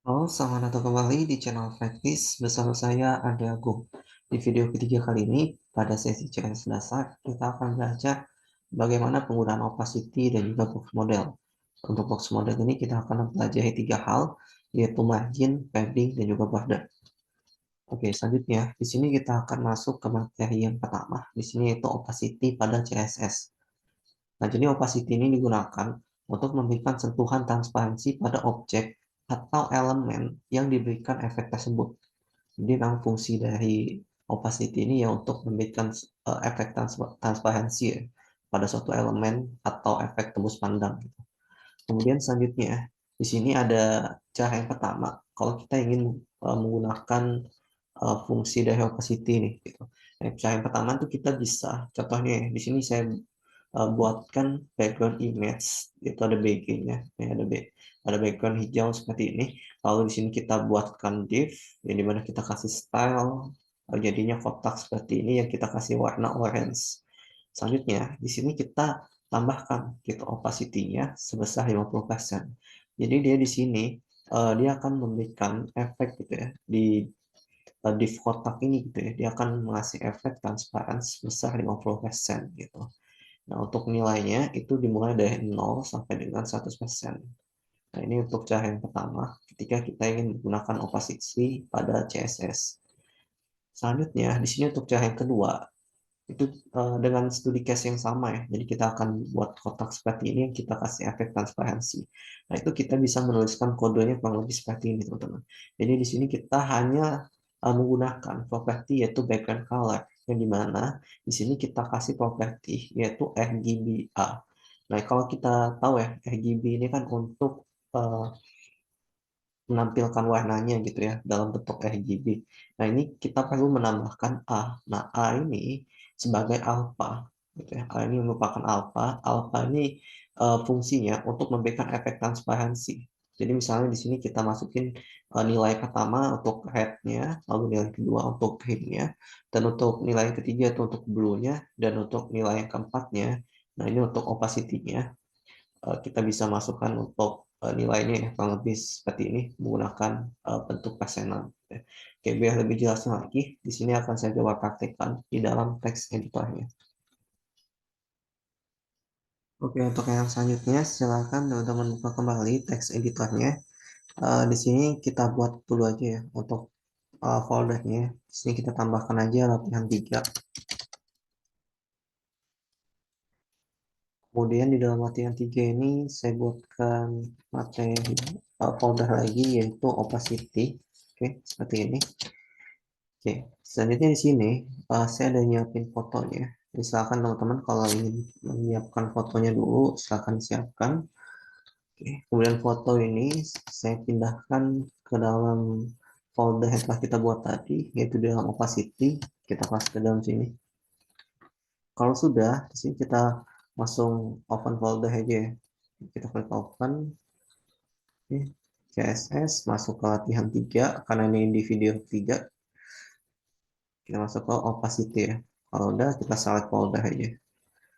Halo, selamat datang kembali di channel Practice. Bersama saya Ade Agung. Di video ketiga kali ini, pada sesi CS dasar, kita akan belajar bagaimana penggunaan opacity dan juga box model. Untuk box model ini kita akan mempelajari tiga hal, yaitu margin, padding, dan juga border. Oke, selanjutnya di sini kita akan masuk ke materi yang pertama. Di sini yaitu opacity pada CSS. Nah, jadi opacity ini digunakan untuk memberikan sentuhan transparansi pada objek atau elemen yang diberikan efek tersebut. Jadi memang fungsi dari opacity ini ya untuk memberikan efek transparansi ya, pada suatu elemen atau efek tembus pandang. Kemudian selanjutnya, di sini ada cara yang pertama. Kalau kita ingin menggunakan fungsi dari opacity ini, gitu. Cara yang pertama itu kita bisa, contohnya ya, di sini saya buatkan background image, itu ada BG-nya, ya, ada background hijau seperti ini. Lalu di sini kita buatkan div, yang dimana kita kasih style, jadinya kotak seperti ini yang kita kasih warna orange. Selanjutnya, di sini kita tambahkan gitu opacity-nya sebesar 50%. Jadi dia di sini dia akan memberikan efek gitu ya di div kotak ini gitu ya. Dia akan mengasih efek transparan sebesar 50% gitu. Nah, untuk nilainya itu dimulai dari 0 sampai dengan 100%. Nah, ini untuk cara yang pertama ketika kita ingin menggunakan opacity pada CSS. Selanjutnya, di sini untuk cara yang kedua, itu dengan studi case yang sama ya. Jadi kita akan buat kotak seperti ini yang kita kasih efek transparansi. Nah, itu kita bisa menuliskan kodenya kurang lebih seperti ini, teman-teman. Jadi di sini kita hanya menggunakan properti yaitu background color yang dimana di sini kita kasih properti yaitu RGBA. Nah, kalau kita tahu ya, RGB ini kan untuk uh, menampilkan warnanya gitu ya dalam bentuk RGB. Nah, ini kita perlu menambahkan A. Nah, A ini sebagai alpha gitu ya. A ini merupakan alpha. Alpha ini fungsinya untuk memberikan efek transparansi. Jadi misalnya di sini kita masukin nilai pertama untuk red-nya, lalu nilai kedua untuk green-nya, dan untuk nilai yang ketiga itu untuk blue-nya, dan untuk nilai yang keempatnya, nah ini untuk opacity-nya kita bisa masukkan untuk nilainya ya, kurang lebih seperti ini menggunakan bentuk persenan. Oke, biar lebih jelasnya lagi, di sini akan saya coba praktekkan di dalam teks editornya. Oke, untuk yang selanjutnya, silakan teman-teman buka kembali teks editornya. Di sini kita buat dulu aja ya untuk foldernya. Di sini kita tambahkan aja latihan 3. Kemudian di dalam latihan 3 ini saya buatkan materi folder lagi yaitu opacity. Oke, seperti ini. Oke, selanjutnya di sini saya ada nyiapin fotonya. Misalkan teman-teman kalau ingin menyiapkan fotonya dulu, silakan siapkan. Oke, kemudian foto ini saya pindahkan ke dalam folder yang telah kita buat tadi, yaitu di dalam opacity. Kita kasih ke dalam sini. Kalau sudah, di sini kita langsung open folder aja ya. Kita klik open. Oke, CSS masuk ke latihan 3 karena ini di video 3. Kita masuk ke opacity ya. Kalau udah kita select folder aja.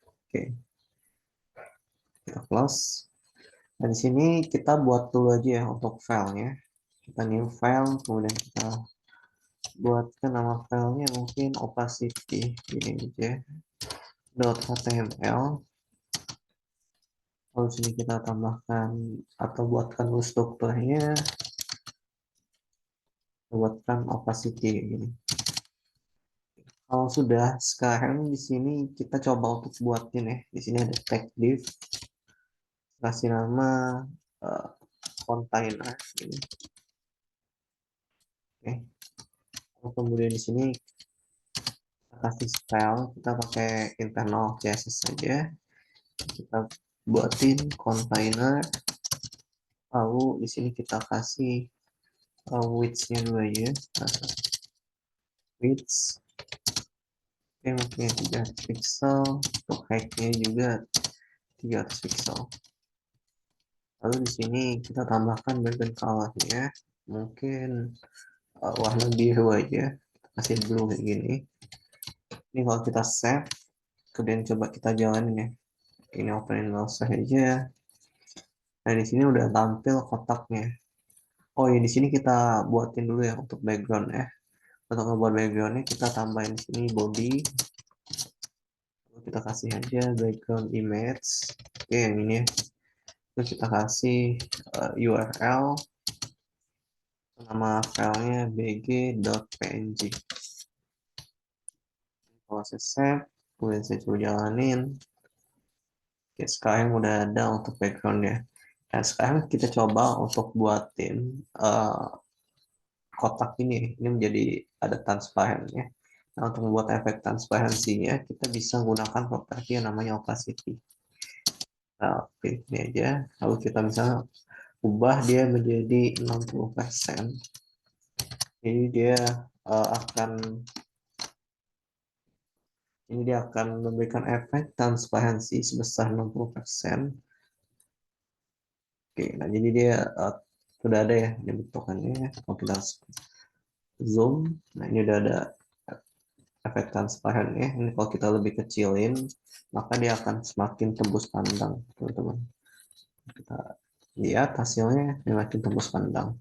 Oke, kita close. Dan di sini kita buat dulu aja ya untuk filenya. Kita new file, kemudian kita buatkan nama filenya mungkin opacity ini aja .html. Lalu sini kita tambahkan atau buatkan dulu strukturnya, buatkan opacity ini. Kalau sudah, sekarang di sini kita coba untuk buatin ya. Di sini ada tag div, kasih nama uh, container ini. Oke. Kemudian di sini kita kasih style, kita pakai internal CSS saja. Kita buatin container. Lalu di sini kita kasih width-nya dulu aja. Width. Oke, mungkin 300 pixel. Untuk height-nya juga 300 pixel. Lalu di sini kita tambahkan background color-nya. Mungkin warna biru aja. Kita kasih blue kayak gini. Ini kalau kita save, kemudian coba kita jalanin ya. Ini opening browser aja. Nah, di sini udah tampil kotaknya. Oh ya, di sini kita buatin dulu ya untuk background ya. Untuk ngebuat backgroundnya kita tambahin di sini body. Lalu kita kasih aja background image. Oke, yang ini ya. Terus kita kasih URL, nama filenya bg.png. Proses save, kemudian saya coba jalanin. Oke, sekarang udah ada untuk backgroundnya. Dan sekarang kita coba untuk buatin kotak ini menjadi ada transparannya. Nah, untuk membuat efek transparansinya, kita bisa menggunakan properti yang namanya opacity. Nah, pilih ini aja, lalu kita misalnya ubah dia menjadi 60%. Jadi dia akan memberikan efek transparansi sebesar 60%. Oke, nah jadi dia sudah ada ya di bentukannya. Kalau kita zoom, nah ini udah ada efek transparan ya. Ini kalau kita lebih kecilin, maka dia akan semakin tembus pandang, teman-teman. Kita lihat hasilnya, dia makin tembus pandang.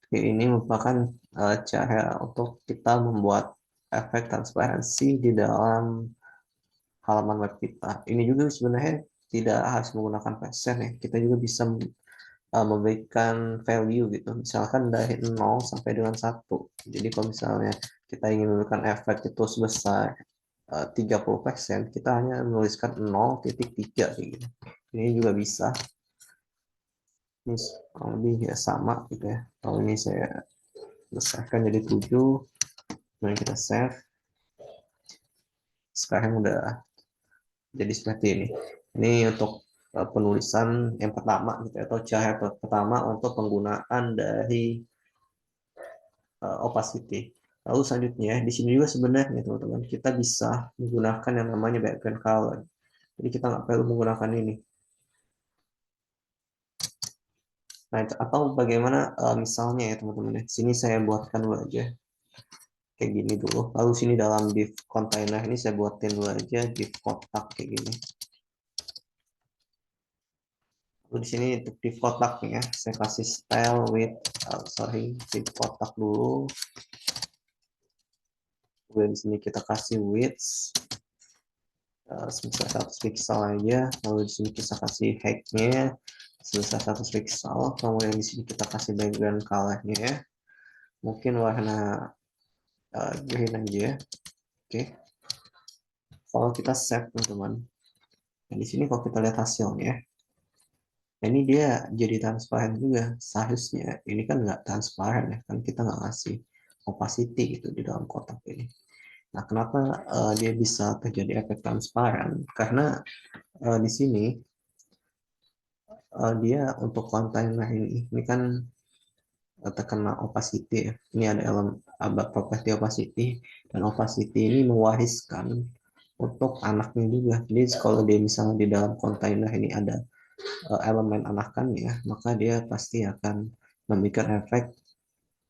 Oke, ini merupakan cara untuk kita membuat efek transparansi di dalam halaman web kita. Ini juga sebenarnya tidak harus menggunakan persen ya. Kita juga bisa memberikan value gitu. Misalkan dari 0 sampai dengan 1. Jadi kalau misalnya kita ingin memberikan efek itu sebesar 30%, kita hanya menuliskan 0,3 gitu. Ini juga bisa. Ini kurang lebih ya sama gitu ya. Kalau ini saya besarkan jadi 7, kemudian kita save. Sekarang udah jadi seperti ini. Ini untuk penulisan yang pertama gitu ya, atau cara pertama untuk penggunaan dari opacity. Lalu selanjutnya di sini juga sebenarnya teman-teman kita bisa menggunakan yang namanya background color. Jadi kita nggak perlu menggunakan ini. Nah, atau bagaimana misalnya ya teman-teman ya. Sini saya buatkan dulu aja kayak gini dulu. Lalu sini dalam div container ini saya buatin dulu aja div kotak kayak gini. Lalu di sini untuk div kotaknya saya kasih style with div kotak dulu. Kemudian di sini kita kasih width sebesar 100 pixel aja. Lalu di sini kita kasih height-nya sebesar 100 pixel. Kemudian di sini kita kasih background color-nya. Mungkin warna green aja. Oke. Kalau kita save teman-teman. Nah, di sini kalau kita lihat hasilnya, ini dia jadi transparan juga. Seharusnya ini kan nggak transparan ya, kan kita nggak ngasih opacity gitu di dalam kotak ini. Nah, kenapa dia bisa terjadi efek transparan? Karena di sini dia untuk kontainer ini kan terkena opacity ya. Ini ada properti opacity, dan opacity ini mewariskan untuk anaknya juga. Jadi kalau dia misalnya di dalam kontainer ini ada elemen anakannya, maka dia pasti akan memberikan efek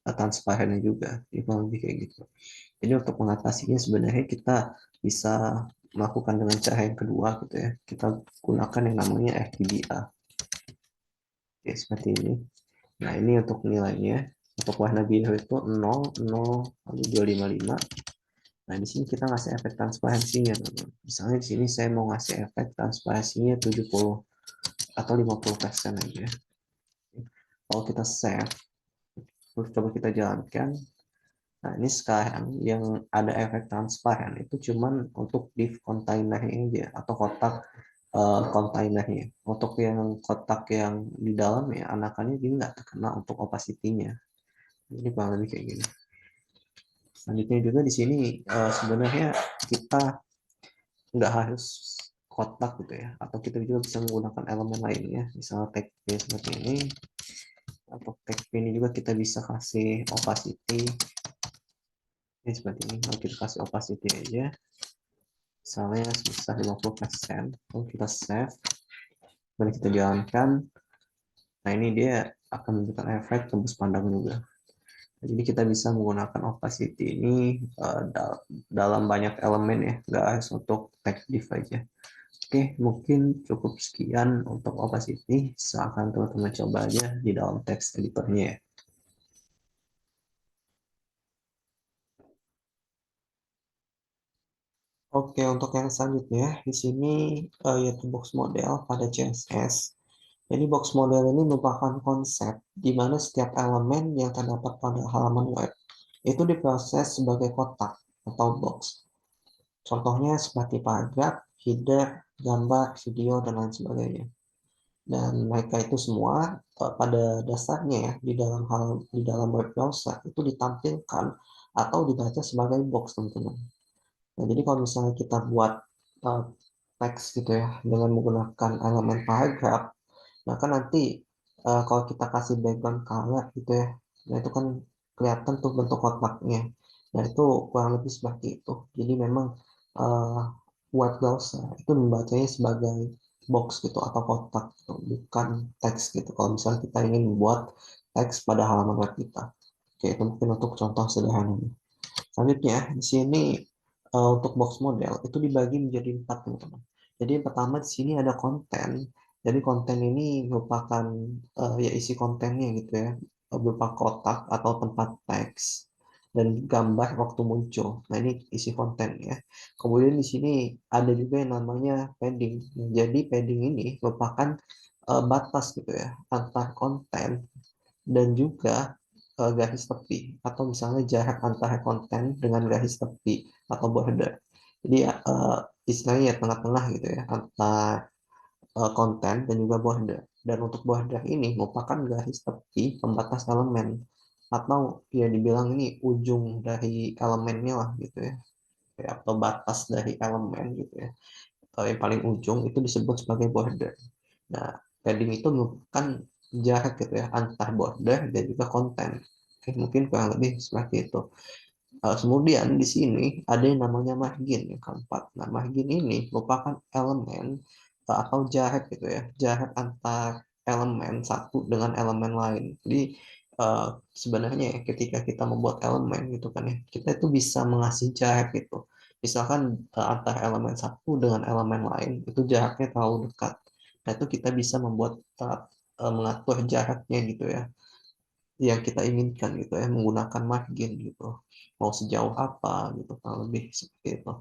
transparannya juga. Jadi lebih kayak gitu. Jadi untuk mengatasinya sebenarnya kita bisa melakukan dengan cara yang kedua gitu ya. Kita gunakan yang namanya FTDA. Oke, seperti ini. Nah, ini untuk nilainya. Untuk warna biru itu 0, 0, lalu 255. Nah, di sini kita ngasih efek transparansinya, teman-teman. Misalnya di sini saya mau ngasih efek transparansinya 70 atau 50% aja. Kalau kita save, terus coba kita jalankan. Nah, ini sekarang yang ada efek transparan itu cuman untuk div containernya aja, atau kotak containernya. Untuk yang kotak yang di dalam ya, anakannya dia nggak terkena untuk opacity-nya. Jadi kurang lebih kayak gini. Selanjutnya juga di sini sebenarnya kita nggak harus kotak gitu ya, atau kita juga bisa menggunakan elemen lainnya, misalnya tag P seperti ini. Untuk tag P ini juga kita bisa kasih opacity ini seperti ini. Kalau kita kasih opacity aja, misalnya sebesar 50%, lalu kita save, dan kita jalankan. Nah, ini dia akan memberikan efek tembus pandang juga. Jadi kita bisa menggunakan opacity ini dalam banyak elemen ya, nggak harus untuk text div aja. Oke, mungkin cukup sekian untuk opacity. Silahkan teman-teman coba aja di dalam text editornya ya. Oke, untuk yang selanjutnya di sini yaitu box model pada CSS. Jadi box model ini merupakan konsep di mana setiap elemen yang terdapat pada halaman web itu diproses sebagai kotak atau box. Contohnya seperti paragraf, header, gambar, video, dan lain sebagainya. Dan mereka itu semua pada dasarnya ya di dalam web browser itu ditampilkan atau dibaca sebagai box, teman-teman. Nah, jadi kalau misalnya kita buat uh, teks gitu ya dengan menggunakan elemen paragraf, maka nanti kalau kita kasih background color gitu ya, nah itu kan kelihatan tuh bentuk kotaknya. Nah, itu kurang lebih seperti itu. Jadi memang uh, web browser itu membacanya sebagai box gitu atau kotak gitu, bukan teks gitu. Kalau misalnya kita ingin membuat teks pada halaman web kita. Oke, itu mungkin untuk contoh sederhananya. Selanjutnya, di sini untuk box model itu dibagi menjadi empat, teman-teman. Jadi yang pertama di sini ada konten. Jadi konten ini merupakan ya isi kontennya gitu ya, berupa kotak atau tempat teks dan gambar waktu muncul. Nah, ini isi kontennya. Kemudian di sini ada juga yang namanya padding. Nah, jadi padding ini merupakan batas gitu ya antar konten dan juga garis tepi atau misalnya jarak antara konten dengan garis tepi atau border. Jadi istilahnya ya tengah-tengah gitu ya antara konten dan juga border. Dan untuk border ini merupakan garis tepi pembatas elemen atau ya dibilang ini ujung dari elemennya lah gitu ya. Atau batas dari elemen gitu ya. Yang paling ujung itu disebut sebagai border. Nah, padding itu merupakan jarak gitu ya antar border dan juga konten. Oke, mungkin kurang lebih seperti itu. Kemudian di sini ada yang namanya margin yang keempat. Nah, margin ini merupakan elemen atau jarak gitu ya, jarak antar elemen satu dengan elemen lain. Jadi sebenarnya ya, ketika kita membuat elemen gitu kan ya, kita itu bisa mengasih jarak gitu. Misalkan antar elemen satu dengan elemen lain itu jaraknya terlalu dekat. Nah, itu kita bisa membuat mengatur jaraknya gitu ya yang kita inginkan gitu ya menggunakan margin gitu mau sejauh apa gitu kalau lebih seperti itu.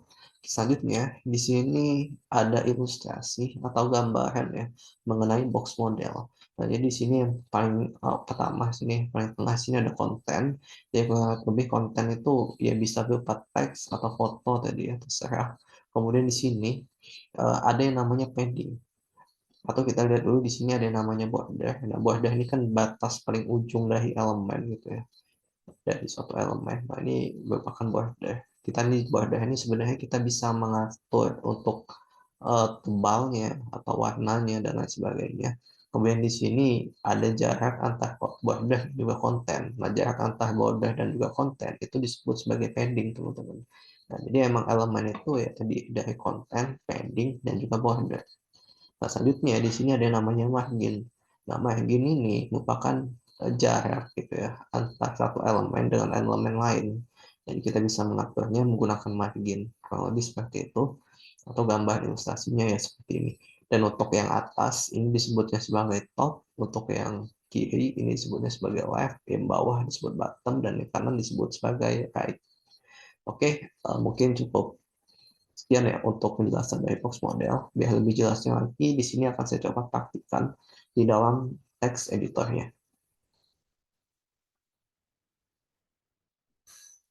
Selanjutnya di sini ada ilustrasi atau gambaran ya mengenai box model. Nah, jadi di sini yang paling pertama sini paling tengah sini ada konten. Jadi kurang lebih konten itu ya bisa berupa teks atau foto tadi ya terserah. Kemudian di sini ada yang namanya padding atau kita lihat dulu di sini ada yang namanya border. Nah, border ini kan batas paling ujung dari elemen gitu ya, dari suatu elemen. Nah, ini merupakan border. Kita nih border ini sebenarnya kita bisa mengatur untuk tebalnya atau warnanya dan lain sebagainya. Kemudian di sini ada jarak antar border dan juga konten. Nah, jarak antar border dan juga konten itu disebut sebagai padding, teman-teman. Nah, jadi emang elemen itu ya tadi dari konten, padding, dan juga border. Nah, selanjutnya di sini ada yang namanya margin. Nah, margin ini merupakan jarak gitu ya antara satu elemen dengan elemen lain. Jadi kita bisa mengaturnya menggunakan margin. Kalau lebih seperti itu atau gambar ilustrasinya ya seperti ini. Dan untuk yang atas ini disebutnya sebagai top, untuk yang kiri ini disebutnya sebagai left, yang bawah disebut bottom, dan yang kanan disebut sebagai right. Oke, mungkin cukup sekian ya untuk penjelasan dari box model. Biar lebih jelasnya lagi, di sini akan saya coba praktikkan di dalam teks editornya.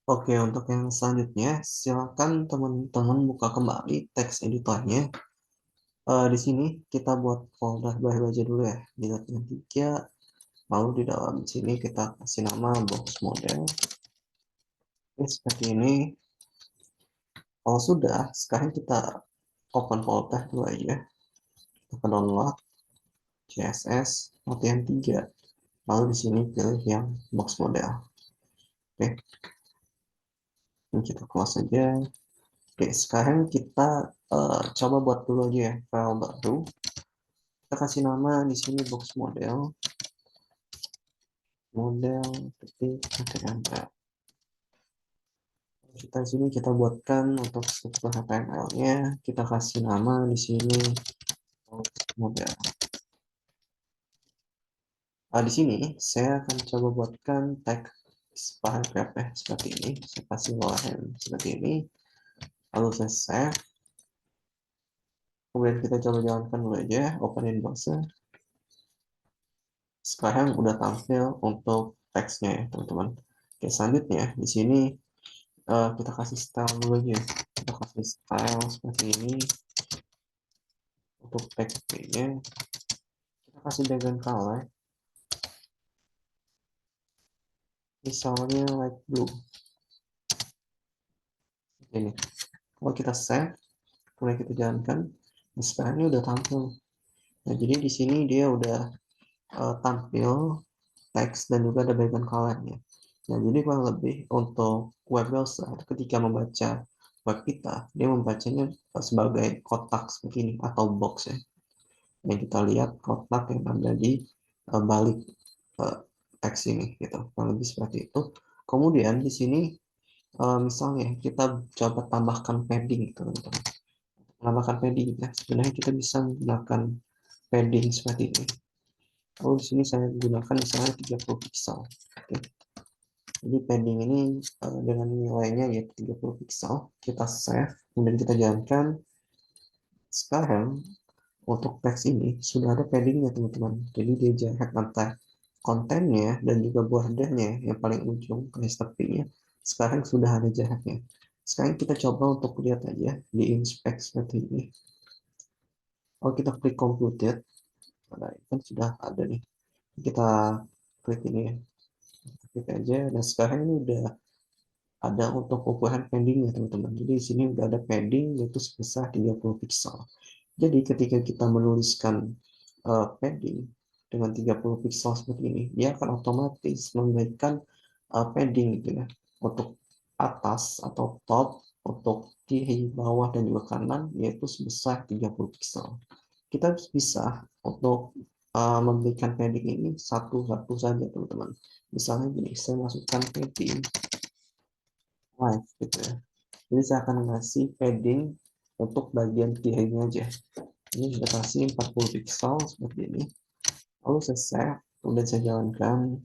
Oke, untuk yang selanjutnya, silakan teman-teman buka kembali teks editornya. Di sini kita buat folder baru aja dulu ya, di line 3. Lalu di dalam sini kita kasih nama box model. Oke, seperti ini. Kalau sudah, sekarang kita open folder dulu aja. Kita download CSS latihan 3. Lalu di sini pilih yang box model. Oke, ini kita close aja. Oke, sekarang kita coba buat dulu aja ya file baru. Kita kasih nama di sini box model, model ketik HTML. Kita di sini kita buatkan untuk struktur HTML-nya. Kita kasih nama di sini box model. Di sini saya akan coba buatkan teks paragraf ya seperti ini. Saya kasih lowercase seperti ini. lalu saya save, kemudian kita coba jalankan dulu aja, open in browser. Sekarang udah tampil untuk teksnya ya teman-teman. Oke, selanjutnya di sini kita kasih style dulu aja. Kita kasih style seperti ini untuk teksnya. Kita kasih background color, misalnya light blue. Ini. Kalau kita save, kemudian kita jalankan, nah sekarang ini udah tampil. Nah, jadi di sini dia udah tampil teks dan juga ada background color-nya. Nah, jadi kurang lebih untuk web browser ketika membaca web kita, dia membacanya sebagai kotak seperti ini atau box ya. Yang kita lihat kotak yang ada di balik teks ini gitu. Kurang lebih seperti itu. Kemudian di sini misalnya kita coba tambahkan padding gitu teman-teman. Menambahkan padding ya. Sebenarnya kita bisa menggunakan padding seperti ini. Lalu di sini saya gunakan misalnya 30 pixel. Oke. Jadi padding ini dengan nilainya yaitu 30 pixel, kita save, kemudian kita jalankan. Sekarang untuk teks ini sudah ada paddingnya teman-teman. Jadi dia jarak antara kontennya dan juga bordernya yang paling ujung garis tepinya. Sekarang sudah ada jaraknya. Sekarang kita coba untuk lihat aja di inspect seperti ini. Kalau kita klik computed, kan sudah ada nih. Kita klik ini ya. Klik aja. Dan sekarang ini udah ada untuk ukuran paddingnya teman-teman. Jadi di sini udah ada padding yaitu sebesar 30 pixel. Jadi ketika kita menuliskan padding dengan 30 pixel seperti ini, dia akan otomatis memberikan padding gitu ya untuk atas atau top, untuk kiri, bawah, dan juga kanan yaitu sebesar 30 pixel. Kita bisa untuk memberikan padding ini satu-satu saja teman-teman. Misalnya gini, saya masukkan padding live gitu ya. Jadi saya akan ngasih padding untuk bagian kirinya aja. Ini sudah kasih 40 pixel seperti ini. Lalu saya save, kemudian saya jalankan.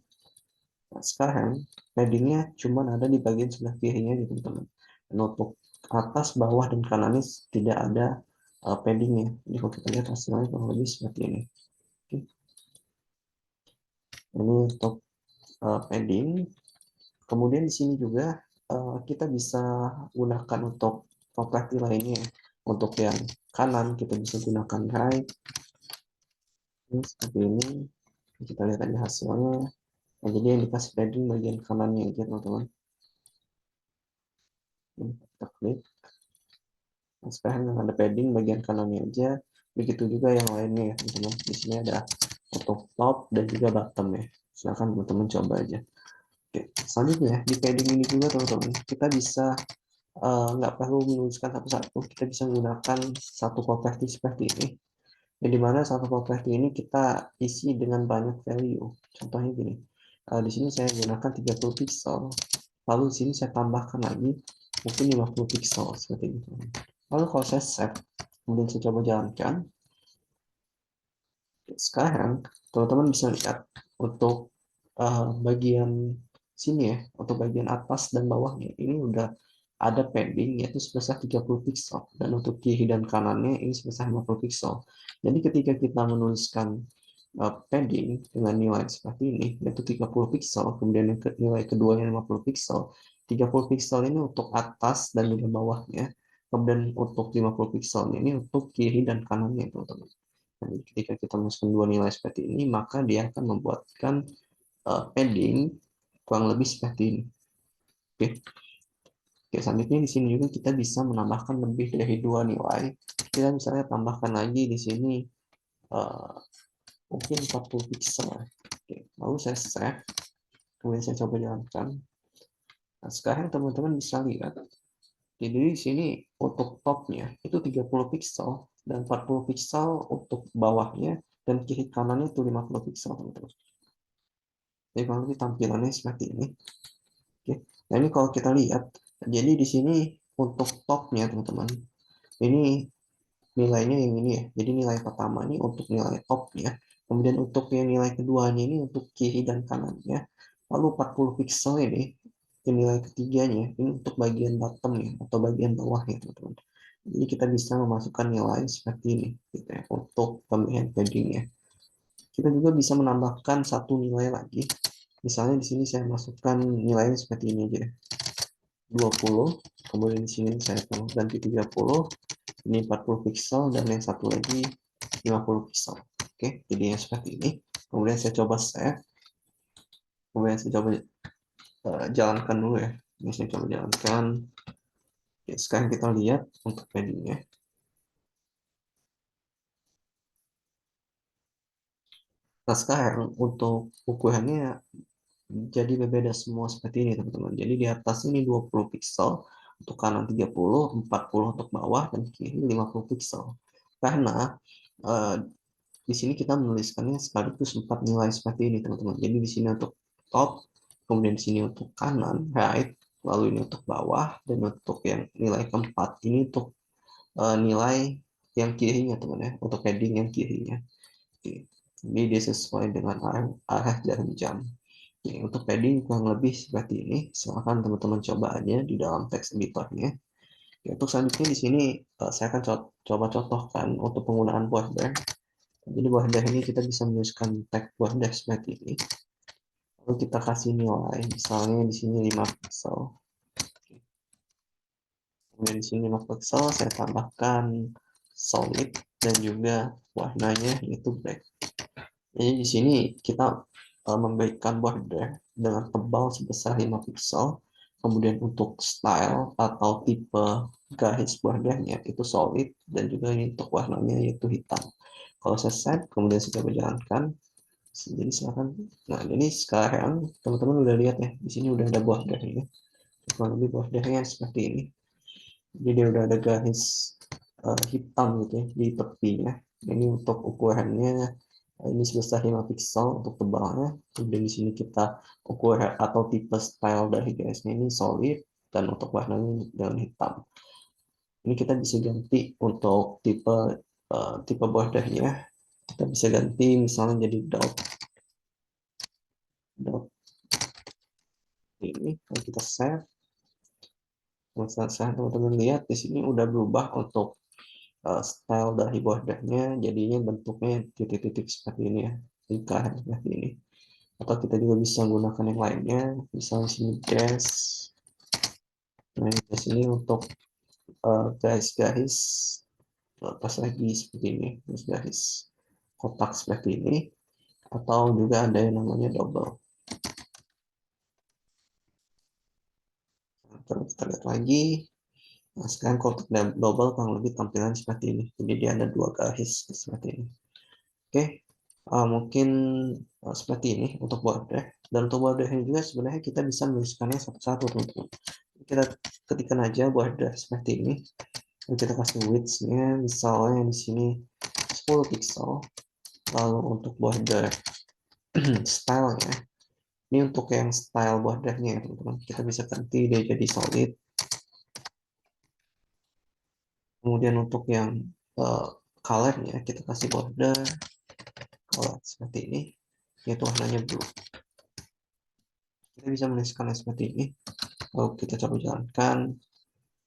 Nah, sekarang paddingnya cuma ada di bagian sebelah kirinya gitu teman-teman. Dan untuk atas, bawah, dan kanannya tidak ada paddingnya. Jadi kalau kita lihat hasilnya kurang lebih seperti ini. Oke. Ini untuk padding. Kemudian di sini juga kita bisa gunakan untuk properti lainnya. Untuk yang kanan kita bisa gunakan right. Ini seperti ini. Kita lihat aja hasilnya. Nah, jadi yang dikasih padding bagian kanannya aja teman-teman. Kita klik. Nah, sekarang yang ada padding bagian kanannya aja. Begitu juga yang lainnya ya teman-teman. Di sini ada untuk top dan juga bottom ya. Silahkan teman-teman coba aja. Oke, selanjutnya di padding ini juga teman-teman kita bisa nggak perlu menuliskan satu-satu, kita bisa menggunakan satu properti seperti ini. Yang dimana satu properti ini kita isi dengan banyak value. Contohnya gini, di sini saya gunakan 30 pixel, lalu di sini saya tambahkan lagi mungkin 50 pixel seperti itu. Lalu kalau saya save, kemudian saya coba jalankan, sekarang teman-teman bisa lihat untuk bagian sini ya, untuk bagian atas dan bawahnya ini udah ada padding yaitu sebesar 30 pixel dan untuk kiri dan kanannya ini sebesar 50 pixel. Jadi ketika kita menuliskan padding dengan nilai seperti ini yaitu 30 pixel, kemudian nilai keduanya 50 pixel. 30 pixel ini untuk atas dan juga bawahnya. Kemudian untuk 50 pixel ini untuk kiri dan kanannya teman-teman. Nah, ketika kita masukkan dua nilai seperti ini, maka dia akan membuatkan padding kurang lebih seperti ini. Oke. Oke, selanjutnya di sini juga kita bisa menambahkan lebih dari dua nilai. Kita misalnya tambahkan lagi di sini uh, mungkin 40 pixel. Oke, lalu saya save, kemudian saya coba jalankan. Nah, sekarang teman-teman bisa lihat, jadi di sini untuk topnya itu 30 pixel dan 40 pixel untuk bawahnya dan kiri kanannya itu 50 pixel teman-teman. Jadi kalau tampilannya seperti ini. Oke. Nah ini kalau kita lihat, jadi di sini untuk topnya teman-teman, ini nilainya yang ini ya. Jadi nilai pertama ini untuk nilai topnya, kemudian untuk yang nilai keduanya ini untuk kiri dan kanannya. Lalu 40 pixel ini nilai ketiganya ini untuk bagian bottom ya, atau bagian bawah ya teman-teman. Jadi kita bisa memasukkan nilai seperti ini gitu ya, untuk pemilihan paddingnya. Kita juga bisa menambahkan satu nilai lagi. Misalnya di sini saya masukkan nilainya seperti ini aja, 20, kemudian di sini saya ganti 30, ini 40 pixel, dan yang satu lagi 50 pixel. Oke, jadinya seperti ini. Kemudian saya coba save, kemudian saya coba jalankan dulu ya. Ini saya coba jalankan. Oke, sekarang kita lihat untuk paddingnya. Nah, sekarang untuk ukurannya jadi berbeda semua seperti ini teman-teman. Jadi di atas ini 20 pixel, untuk kanan 30, 40 untuk bawah, dan kiri 50 pixel. Karena uh, di sini kita menuliskannya sekaligus 4 nilai seperti ini teman-teman. Jadi di sini untuk top, kemudian di sini untuk kanan, right, lalu ini untuk bawah, dan untuk yang nilai keempat ini untuk nilai yang kirinya teman ya, untuk padding yang kirinya. Oke. Jadi dia sesuai dengan arah jarum jam. Oke, untuk padding kurang lebih seperti ini. Silahkan teman-teman coba aja di dalam teks editornya. Oke, untuk selanjutnya di sini saya akan coba contohkan untuk penggunaan border. Jadi border ini kita bisa menuliskan tag border seperti ini. Lalu kita kasih nilai, misalnya di sini 5 pixel. Kemudian di sini 5 pixel saya tambahkan solid dan juga warnanya yaitu black. Jadi di sini kita memberikan border dengan tebal sebesar 5 pixel. Kemudian untuk style atau tipe garis bordernya itu solid, dan juga ini untuk warnanya yaitu hitam. Kalau saya set, kemudian saya coba jalankan. Jadi silakan. Nah, ini sekarang teman-teman udah lihat ya, di sini udah ada bordernya. Kurang lebih bordernya seperti ini. Jadi dia udah ada garis hitam gitu ya di tepinya. Ini untuk ukurannya ini sebesar 5 pixel untuk tebalnya. Kemudian di sini kita ukur atau tipe style dari garisnya ini solid, dan untuk warnanya dengan hitam. Ini kita bisa ganti untuk tipe bordernya. Kita bisa ganti misalnya jadi dot dot ini. Kalau kita save, misalnya teman-teman lihat di sini udah berubah untuk style dari bordernya, jadinya bentuknya titik-titik seperti ini ya, lingkaran seperti ini. Atau kita juga bisa menggunakan yang lainnya, misalnya sini dash. Nah, di sini untuk garis-garis pas lagi seperti ini, garis kotak seperti ini, atau juga ada yang namanya double. Nah, terus kita lihat lagi. Nah, sekarang kotak double kurang lebih tampilan seperti ini. Jadi dia ada dua garis seperti ini. Oke, mungkin seperti ini untuk border. Dan untuk border ini juga sebenarnya kita bisa menuliskannya satu-satu teman-teman. Kita ketikkan aja border seperti ini. Dan kita kasih width-nya misalnya di sini 10 pixel. Lalu untuk border style-nya, ini untuk yang style bordernya ya teman-teman. Kita bisa ganti dia jadi solid. Kemudian untuk yang color-nya kita kasih border color seperti ini, yaitu warnanya blue. Kita bisa menuliskannya seperti ini. Lalu kita coba jalankan.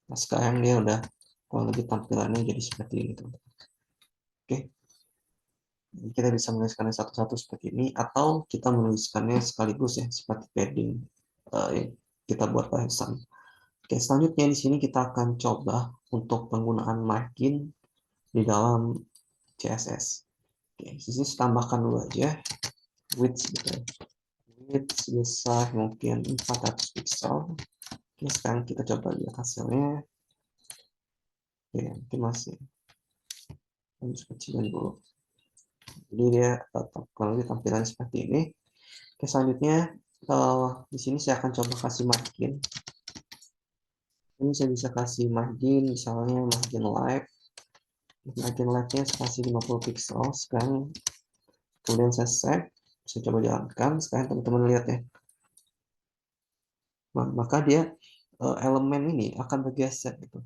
Nah, sekarang dia udah kurang lebih tampilannya jadi seperti ini teman-teman. Oke, jadi kita bisa menuliskannya satu-satu seperti ini, atau kita menuliskannya sekaligus ya seperti padding yang kita buat barusan. Oke, selanjutnya di sini kita akan coba untuk penggunaan margin di dalam CSS. Oke, di sini tambahkan dulu aja width gitu. Width sebesar mungkin 400 pixel. Oke, sekarang kita coba lihat hasilnya. Oke, mungkin masih harus kecilin dulu. Jadi dia kalau tampilan seperti ini. Oke, selanjutnya di sini saya akan coba kasih margin. Ini saya bisa kasih margin, misalnya margin light. Margin lightnya saya kasih 50 pixel. Sekarang kemudian saya save. Saya coba jalankan. Sekarang teman-teman lihat ya. Nah, maka dia elemen ini akan bergeser gitu,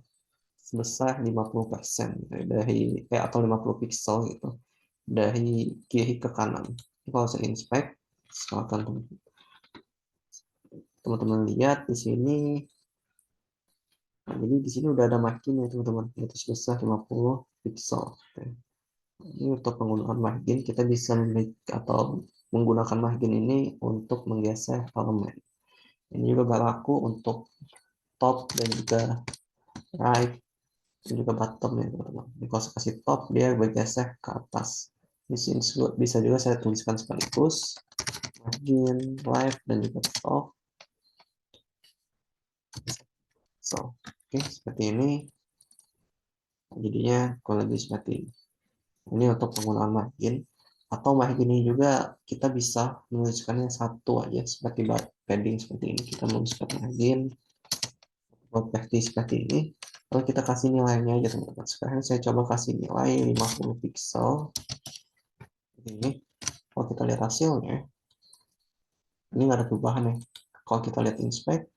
sebesar 50% gitu, dari atau 50 pixel gitu, dari kiri ke kanan. Kalau saya inspect, misalkan teman-teman lihat di sini. Nah, jadi di sini udah ada margin ya teman-teman, yaitu sebesar 50 pixel. Oke. Ini untuk penggunaan margin, kita bisa atau menggunakan margin ini untuk menggeser elemen. Ini juga berlaku untuk top dan juga right dan juga bottom ya teman-teman. Ini kalau saya kasih top, dia bergeser ke atas. Di sini bisa juga saya tuliskan sekaligus margin, left, dan juga top. Oke, seperti ini. Jadinya kalau lebih seperti ini. Ini untuk penggunaan margin. Atau margin ini juga kita bisa menuliskannya satu aja seperti padding seperti ini. Kita menuliskan margin properti seperti ini. Lalu kita kasih nilainya aja teman-teman. Sekarang saya coba kasih nilai 50 pixel. Ini kalau kita lihat hasilnya, ini nggak ada perubahan ya. Kalau kita lihat inspect,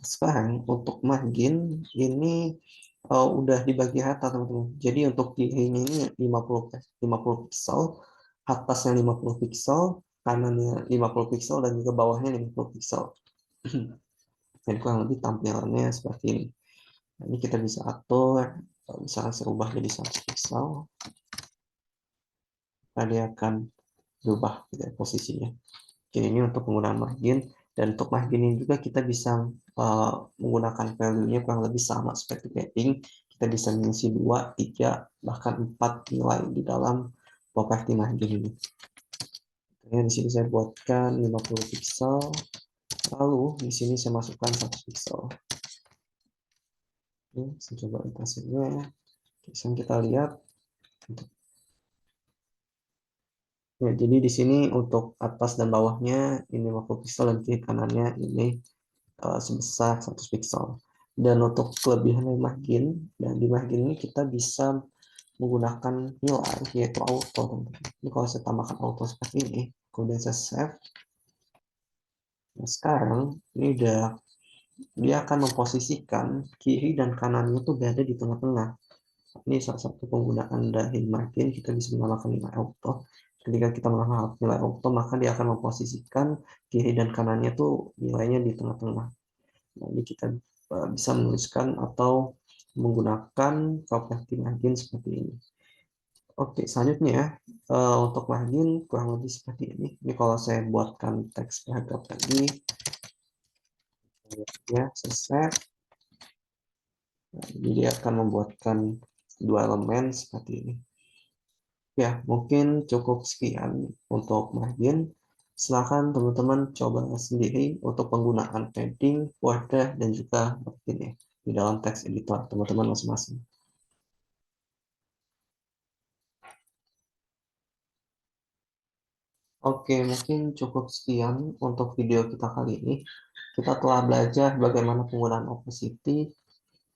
sekarang untuk margin ini udah dibagi rata teman-teman. Jadi untuk kirinya ini 50 pixel, atasnya 50 pixel, kanannya 50 pixel dan juga bawahnya 50 pixel. Dan kurang lebih tampilannya seperti ini. Nah, ini kita bisa atur, misalnya saya ubah jadi 100 pixel, dia akan berubah gitu ya, posisinya. Jadi ini untuk penggunaan margin, dan untuk margin ini juga kita bisa menggunakan value-nya kurang lebih sama seperti padding. Kita bisa mengisi 2, 3, bahkan 4 nilai di dalam properti margin ini. Di sini saya buatkan 50 pixel, lalu di sini saya masukkan 100 pixel. Oke, saya coba hasilnya. Sekarang kita lihat. Ya, jadi di sini untuk atas dan bawahnya ini 50 pixel dan kiri kanannya ini sebesar 100 pixel. Dan untuk kelebihan dari margin, dan di margin ini kita bisa menggunakan nilai yaitu auto. Ini kalau saya tambahkan auto seperti ini, kemudian saya save. Nah, sekarang ini dia akan memposisikan kiri dan kanannya itu berada di tengah-tengah. Ini salah satu penggunaan dari margin, kita bisa menambahkan nilai auto. Ketika kita menambahkan nilai auto, maka dia akan memposisikan kiri dan kanannya tuh nilainya di tengah-tengah. Nah, ini kita bisa menuliskan atau menggunakan properti margin seperti ini. Oke, selanjutnya untuk margin kurang lebih seperti ini. Ini kalau saya buatkan teks paragraf tadi, ya, selesai. Nah, jadi dia akan membuatkan 2 elemen seperti ini. Ya, mungkin cukup sekian untuk margin. Silakan teman-teman coba sendiri untuk penggunaan padding, border, dan juga margin ya di dalam teks editor teman-teman masing-masing. Oke, mungkin cukup sekian untuk video kita kali ini. Kita telah belajar bagaimana penggunaan opacity,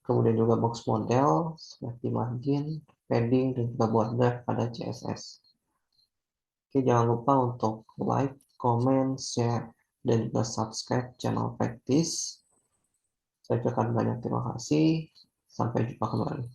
kemudian juga box model, seperti margin, padding, dan juga border pada CSS. Oke, jangan lupa untuk like, comment, share, dan juga subscribe channel Practice. Saya ucapkan banyak terima kasih. Sampai jumpa kembali.